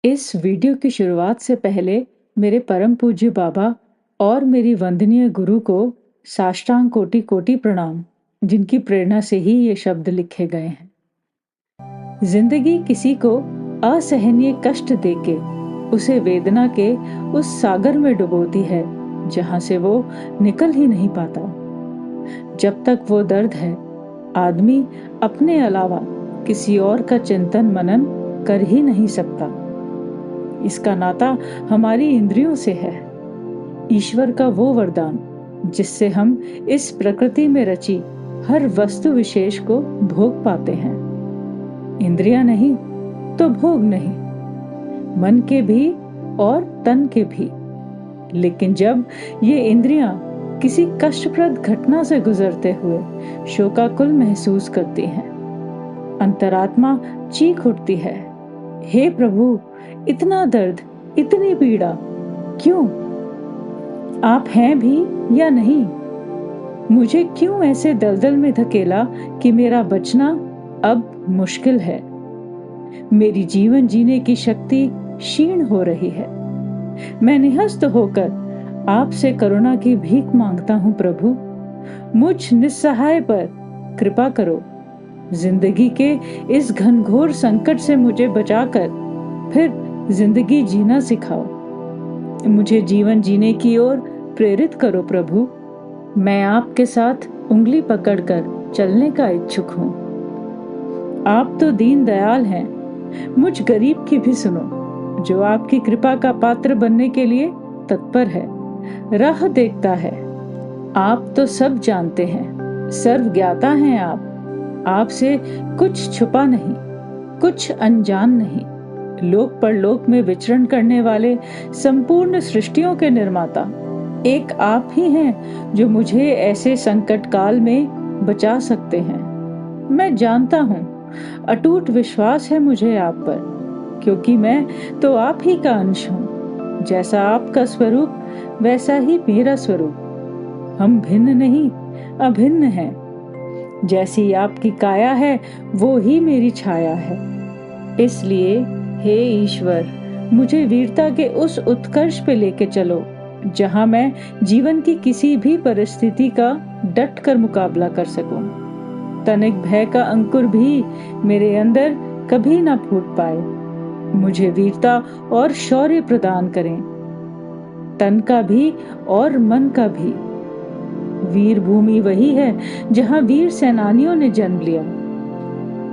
इस वीडियो की शुरुआत से पहले मेरे परम पूज्य बाबा और मेरी वंदनीय गुरु को साष्टांग कोटि कोटि प्रणाम, जिनकी प्रेरणा से ही ये शब्द लिखे गए हैं। जिंदगी किसी को असहनीय कष्ट देके उसे वेदना के उस सागर में डुबोती है जहां से वो निकल ही नहीं पाता। जब तक वो दर्द है, आदमी अपने अलावा किसी और का चिंतन मनन कर ही नहीं सकता। इसका नाता हमारी इंद्रियों से है। ईश्वर का वो वरदान जिससे हम इस प्रकृति में रची हर वस्तु विशेष को भोग पाते हैं। इंद्रियां नहीं तो भोग नहीं, मन के भी और तन के भी। लेकिन जब ये इंद्रियां किसी कष्टप्रद घटना से गुजरते हुए शोकाकुल महसूस करती हैं, अंतरात्मा चीख उठती है, हे प्रभु, इतना दर्द, इतनी पीड़ा क्यों? आप हैं भी या नहीं? मुझे क्यों ऐसे दलदल में धकेला कि मेरा बचना अब मुश्किल है? मेरी जीवन जीने की शक्ति क्षीण हो रही है। मैं निहस्त होकर आपसे करुणा की भीख मांगता हूं प्रभु। मुझ निस्सहाय पर कृपा करो। जिंदगी के इस घनघोर संकट से मुझे बचाकर फिर जिंदगी जीना सिखाओ। मुझे जीवन जीने की ओर प्रेरित करो प्रभु। मैं आपके साथ उंगली पकड़कर चलने का इच्छुक हूँ। आप तो दीन दयाल हैं, मुझ गरीब की भी सुनो, जो आपकी कृपा का पात्र बनने के लिए तत्पर है, राह देखता है। आप तो सब जानते हैं, सर्वज्ञाता हैं आप। आपसे कुछ छुपा नहीं, कुछ अनजान नहीं। लोक परलोक में विचरण करने वाले संपूर्ण सृष्टियों के निर्माता एक आप ही हैं जो मुझे ऐसे संकट काल में बचा सकते हैं। मैं जानता हूँ, अटूट विश्वास है मुझे आप पर, क्योंकि मैं तो आप ही का अंश हूँ। जैसा आपका स्वरूप वैसा ही मेरा स्वरूप। हम भिन्न नहीं, अभिन्न हैं। जैसी आपकी काया है वो ही मेरी छाया है। इसलिए हे ईश्वर, मुझे वीरता के उस उत्कर्ष पे लेके चलो जहां मैं जीवन की किसी भी परिस्थिति का डट कर मुकाबला कर सकूं। तनिक भय का अंकुर भी मेरे अंदर कभी ना फूट पाए। मुझे वीरता और शौर्य प्रदान करें, तन का भी और मन का भी। वीर भूमि वही है जहां वीर सेनानियों ने जन्म लिया,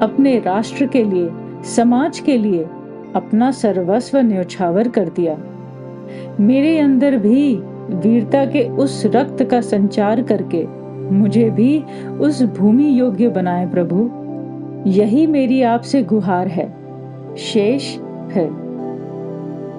अपने राष्ट्र के लिए, समाज के लिए अपना सर्वस्व न्योछावर कर दिया। मेरे अंदर भी वीरता के उस रक्त का संचार करके मुझे भी उस भूमि योग्य बनाए प्रभु। यही मेरी आपसे गुहार है। शेष फिर।